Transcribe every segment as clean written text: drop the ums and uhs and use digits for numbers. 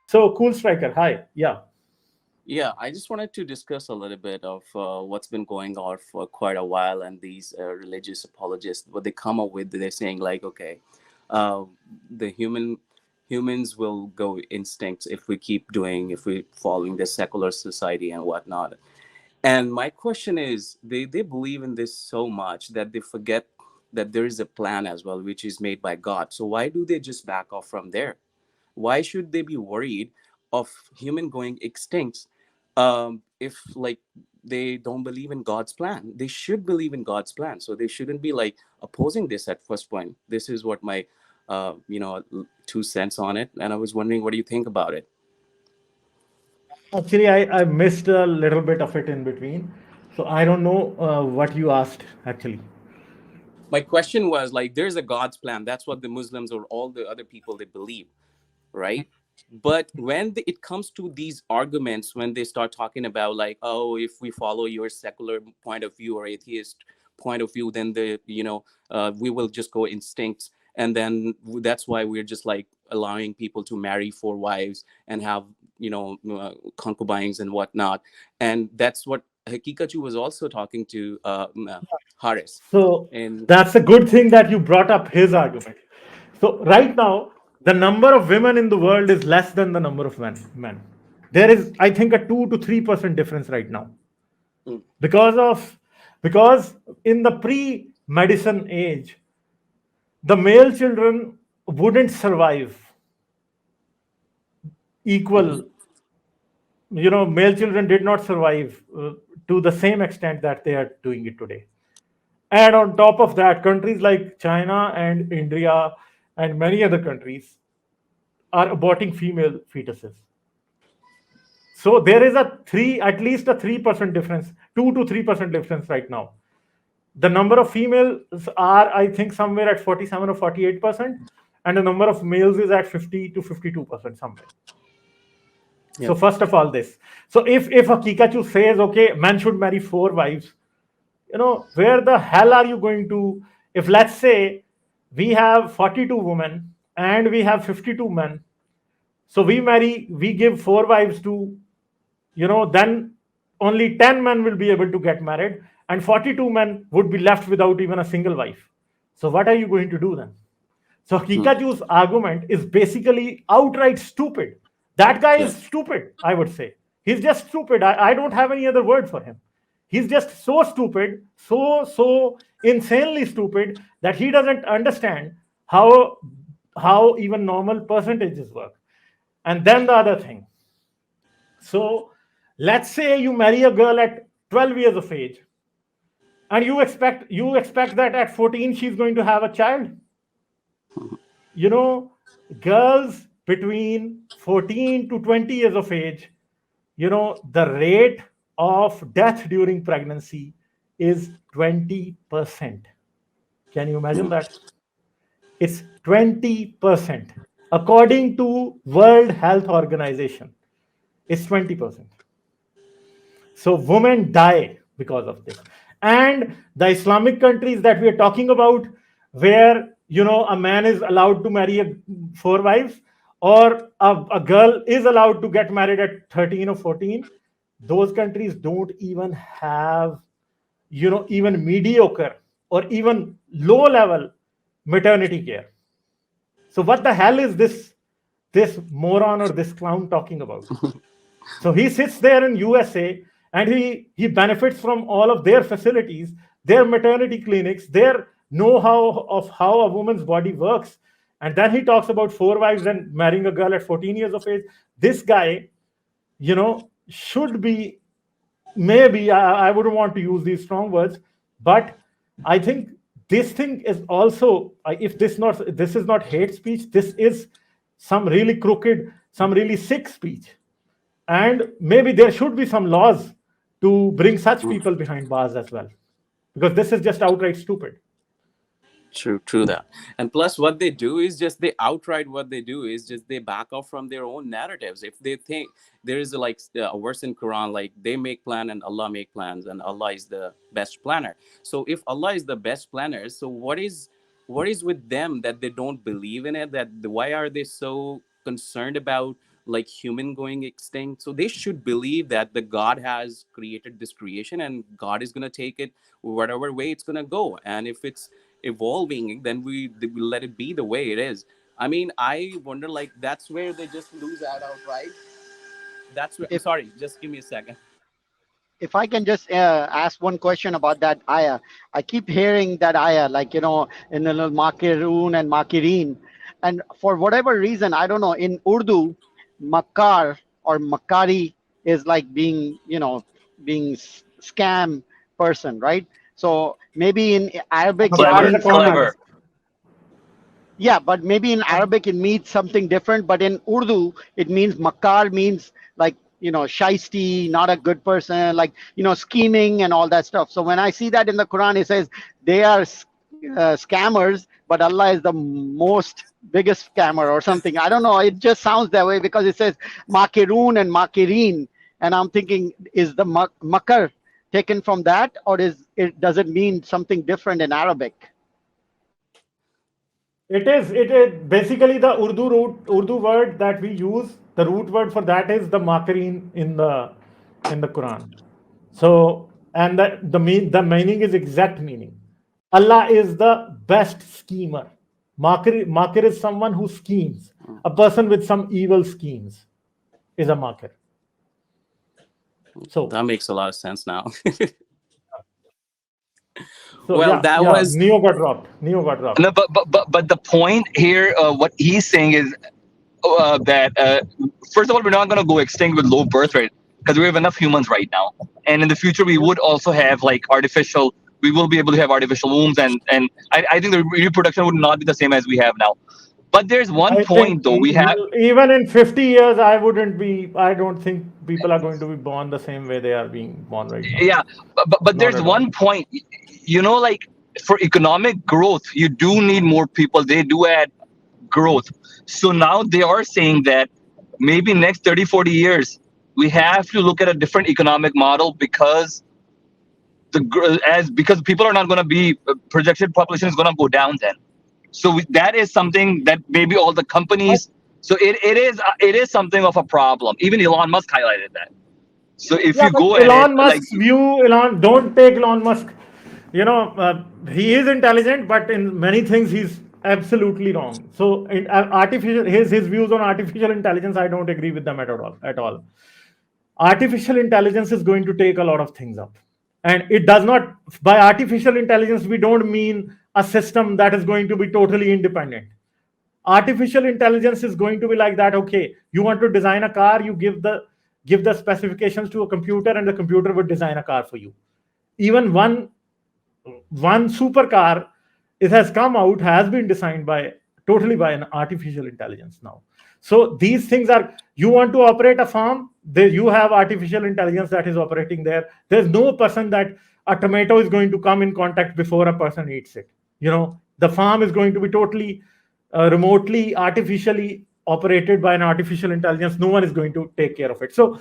So cool striker. Hi. Yeah. Yeah, I just wanted to discuss a little bit of what's been going on for quite a while, and these religious apologists, what they come up with, they're saying like, okay, uh, the humans will go instincts if we keep doing, if we following this secular society and whatnot. And my question is, they believe in this so much that they forget that there is a plan as well, which is made by God. So why do they just back off from there? Why should they be worried of human going extinct if like they don't believe in God's plan? They should believe in God's plan. So they shouldn't be like opposing this at first point. This is what my 2 cents on it. And I was wondering, what do you think about it? Actually, I missed a little bit of it in between. So I don't know what you asked actually. My question was like, there's a God's plan. That's what the Muslims or all the other people they believe, right? But when it comes to these arguments, when they start talking about like, oh, if we follow your secular point of view or atheist point of view, then we will just go instincts, and then that's why we're just like allowing people to marry 4 wives and have concubines and whatnot. And that's what Hakikachu was also talking to Haris. So And that's a good thing that you brought up his argument. So right now, the number of women in the world is less than the number of men. There is, I think, a 2 to 3% difference right now mm, because of because in the pre-medicine age, the male children wouldn't survive mhm, equal. Male children did not survive to the same extent that they are doing it today. And on top of that, countries like China and India and many other countries are aborting female fetuses. So there is at least a 3% difference, 2 to 3% difference right now. The number of females are, I think, somewhere at 47 or 48%, and the number of males is at 50 to 52% somewhere. yeah. So first of all, this. So if a Kikachu says, okay, man should marry 4 wives, where the hell are you going to? If let's say we have 42 women and we have 52 men, so we give 4 wives to, then only 10 men will be able to get married, and 42 men would be left without even a single wife. So what are you going to do then? So mm, Hikachu's argument is basically outright stupid. That guy yeah. is stupid, I would say. He's just stupid. I don't have any other word for him. He's just so stupid, so insanely stupid that he doesn't understand how even normal percentages work. And then the other thing. So let's say you marry a girl at 12 years of age, and you expect that at 14 she's going to have a child. you know Girls between 14 to 20 years of age, the rate of death during pregnancy is 20%. Can you imagine Mm, that? It's 20%. According to World Health Organization, it's 20%. So women die because of this. And the Islamic countries that we are talking about, where a man is allowed to marry 4 wives, or a girl is allowed to get married at 13 or 14, those countries don't even have even mediocre or even low level maternity care. So what the hell is this moron or this clown talking about? So he sits there in USA, and he benefits from all of their facilities, their maternity clinics, their know-how of how a woman's body works. And then he talks about 4 wives and marrying a girl at 14 years of age. This guy, should be, maybe, I wouldn't want to use these strong words, but I think this thing is also, if this is not hate speech, this is some really crooked, some really sick speech. And maybe there should be some laws to bring such mm. people behind bars as well, because this is just outright stupid. True that. And plus, what they do is just they outright what they do is just they back off from their own narratives. If they think there is a verse in Quran, like they make plan and Allah make plans, and Allah is the best planner. So if Allah is the best planner, so what is with them that they don't believe in it? That why are they so concerned about like human going extinct. So they should believe that the God has created this creation, and God is going to take it whatever way it's going to go. And if it's evolving, then we let it be the way it is. I mean, I wonder, like, that's where they just lose that out, right? That's where, If sorry, just give me a second. if I can just ask one question about that ayah. I keep hearing that ayah, like, in the little Makirun and Makirin. And for whatever reason, I don't know, in Urdu, Makar or Makari is like being scam person, right? So maybe in Arabic it Makar is Clever, a means con something. clever. artist. Yeah, but maybe in Arabic it means something different. But in Urdu, it means makar means like, shisty, not a good person, like, scheming and all that stuff. So when I see that in the Quran, it says they are scammers, but Allah is the most biggest scammer or something. I don't know. It just sounds that way because it says makirun and makirin, and I'm thinking, is the makar taken from that, or does it mean something different in Arabic? It is basically the Urdu word that we use. The root word for that is the makarin in the Quran. So, and the meaning is exact meaning. Allah is the best schemer. Makir is someone who schemes. A person with some evil schemes is a makir. So That makes a lot of sense now. so Well, yeah, that yeah. was Neo got dropped. Neo got dropped. No, but the point here, what he's saying is that first of all, we're not going to go extinct with low birth rate because we have enough humans right now, and in the future we would also have like artificial. We will be able to have artificial wombs, and I think the reproduction would not be the same as we have now. But there's one I think point though we have. even in 50 years, I don't think people are going to be born the same way they are being born right now. Yeah, but Not there's at all. one point, like for economic growth, you do need more people. They do add growth. So now they are saying that maybe next 30, 40 years, we have to look at a different economic model because because people are not going to be projected population is going to go down then. So that is something that maybe all the companies. So it is something of a problem. Even Elon Musk highlighted that. So if Yeah, you but go at it Elon like Musk's view, don't take Elon Musk. He is intelligent, but in many things he's absolutely wrong. So, artificial his views on artificial intelligence, I don't agree with them at all. At all, artificial intelligence is going to take a lot of things up, and it does not. By artificial intelligence, we don't mean a system that is going to be totally independent. Artificial intelligence is going to be like that. Okay, you want to design a car, you give the specifications to a computer, and the computer would design a car for you. Even one supercar, it has come out, has been designed by totally by an artificial intelligence now. So these things are, you want to operate a farm, there you have artificial intelligence that is operating there. There's no person that a tomato is going to come in contact before a person eats it. The farm is going to be totally remotely artificially operated by an artificial intelligence. No one is going to take care of it. So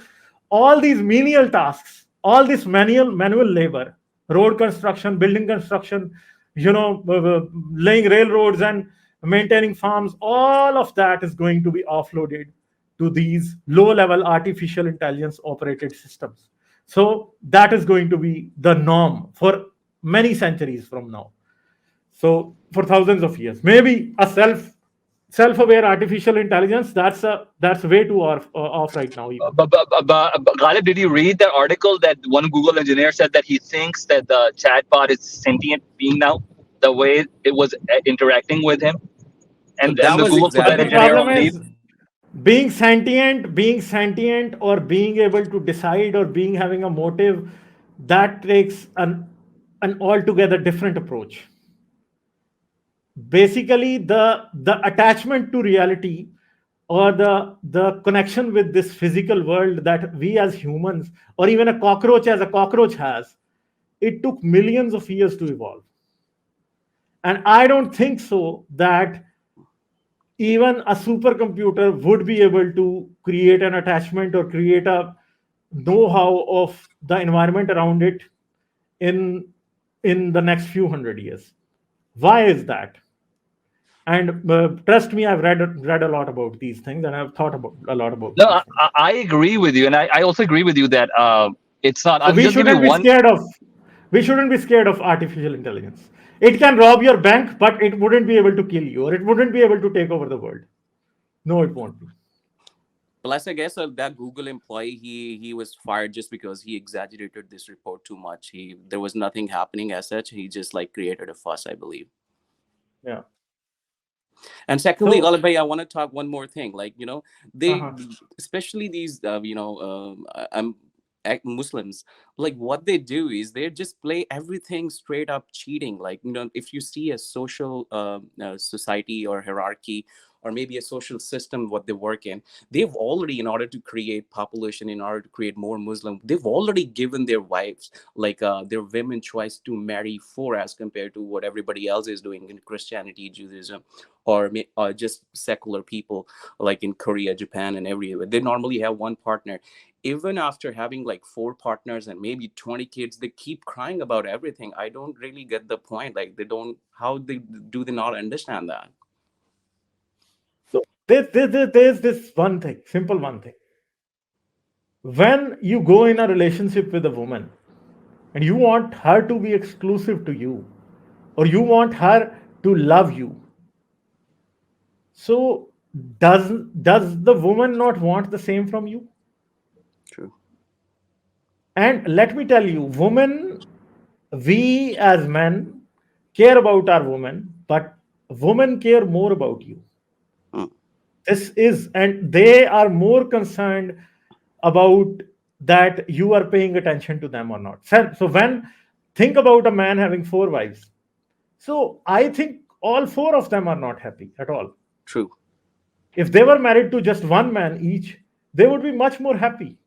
all these menial tasks, all this manual labor, road construction, building construction, laying railroads and maintaining farms, all of that is going to be offloaded to these low level artificial intelligence operated systems. So that is going to be the norm for many centuries from now. So for thousands of years, maybe a self-aware artificial intelligence, that's way too off right now even. Ghalib, did you read the article that one Google engineer said that he thinks that the chatbot is sentient being now, the way it was interacting with him, and that the was Google put But that the exactly engineer problem on leave. is, being sentient or being able to decide or being having a motive, that takes an altogether different approach. Basically, the attachment to reality, or the connection with this physical world that we as humans, or even a cockroach as a cockroach has, it took millions of years to evolve. And I don't think so that even a supercomputer would be able to create an attachment or create a know-how of the environment around it in in the next few hundred years. Why is that? And trust me, I've read a lot about these things, and I've thought about a lot about No, these things. I agree with you, and I also agree with you that it's not. So I'll just give you one. we shouldn't be scared of artificial intelligence. It can rob your bank, but it wouldn't be able to kill you, or it wouldn't be able to take over the world. No, it won't be. Plus, I guess that Google employee, he was fired just because he exaggerated this report too much. There was nothing happening as such. He just like created a fuss, I believe. Yeah. And secondly, So, Ghalib bhai, I want to talk one more thing. Like, they, uh-huh. especially these, I'm Muslims, like what they do is they just play everything straight up cheating. Like, if you see a social society or hierarchy, or maybe a social system, what they work in, they've already, in order to create population, in order to create more Muslim, they've already given their wives, like their women choice to marry four, as compared to what everybody else is doing in Christianity, Judaism, or just secular people like in Korea, Japan, and everywhere. They normally have one partner. Even after having like four partners and maybe 20 kids, they keep crying about everything. I don't really get the point. Like, they don't, how they not understand that? So there's this one thing, simple one thing. When you go in a relationship with a woman and you want her to be exclusive to you, or you want her to love you, so does the woman not want the same from you? True. And let me tell you, women, we as men care about our women, but women care more about you. Mm. This is, and they are more concerned about that you are paying attention to them or not. So when think about a man having four wives, so I think all four of them are not happy at all. True. If they were married to just one man each, they would be much more happy,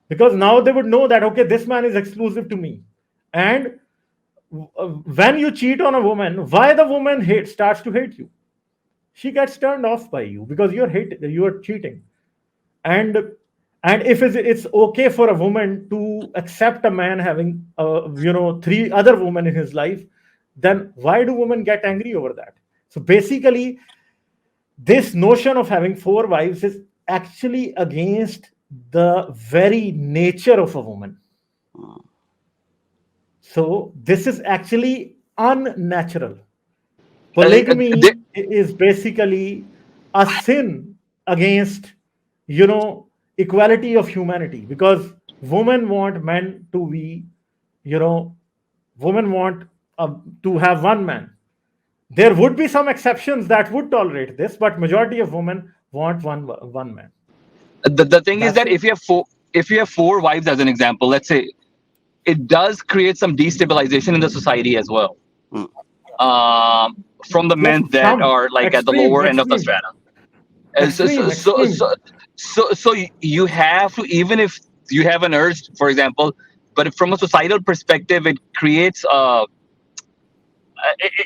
because now they would know that, okay, this man is exclusive to me. And when you cheat on a woman, why the woman starts to hate you? She gets turned off by you because you're cheating. and and if it's okay for a woman to accept a man having three other women in his life, then why do women get angry over that? So basically, this notion of having four wives is actually against the very nature of a woman. Mm. So this is actually unnatural. Uh, uh, Polygamy the- is basically a sin against, you know, equality of humanity, because women want men to be, you know, women want to have one man. There would be some exceptions that would tolerate this, but majority of women want one man. the thing is That's that it. if you have four wives as an example, let's say, it does create some destabilization in the society as well. Mm. From the Yes, men that some are like at the extreme, lower end of the extreme, strata. So extreme. you have to, even if you have an urge, for example, but from a societal perspective, it creates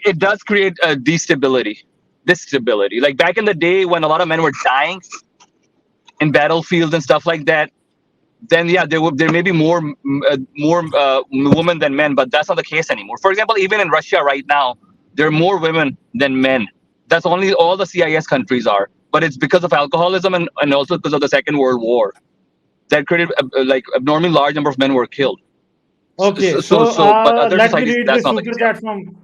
it does create a destability. Like back in the day when a lot of men were dying in battlefields and stuff like that, then yeah, there may be more women than men, but that's not the case anymore. For example, even in Russia right now, there are more women than men. That's only all the CIS countries are, but it's because of alcoholism and also because of the Second World War that created like abnormally large number of men were killed. Okay, so But other let me societies, read that's the not the super case. chat from.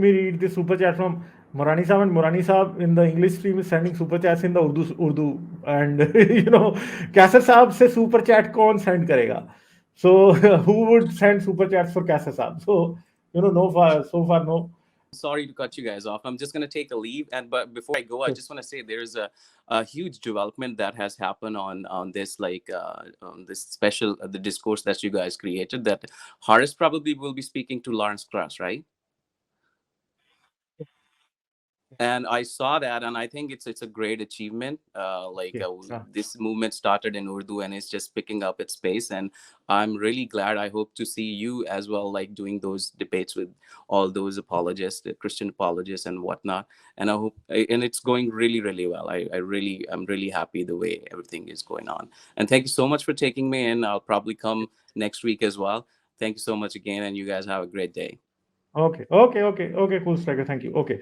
Me read the super chat from Morani Saab, and Morani Saab in the English stream is sending super chats in the Urdu, and Kaisar Saab se super chat kaun send karega? So who would send super chats for Kaisar Saab? So no far so far no. Sorry to cut you guys off. I'm just going to take a leave. And but before I go, I just want to say there's a huge development that has happened on this, like on this special the discourse that you guys created. That Horace probably will be speaking to Lawrence Krauss, right? And I saw that, and I think it's a great achievement. Okay. This movement started in Urdu, and it's just picking up its pace. And I'm really glad. I hope to see you as well, like doing those debates with all those apologists, the Christian apologists, and whatnot. And I hope, and it's going really, really well. I'm really happy the way everything is going on. And thank you so much for taking me in. I'll probably come next week as well. Thank you so much again, and you guys have a great day. Okay, cool, Striker. Thank you. Okay.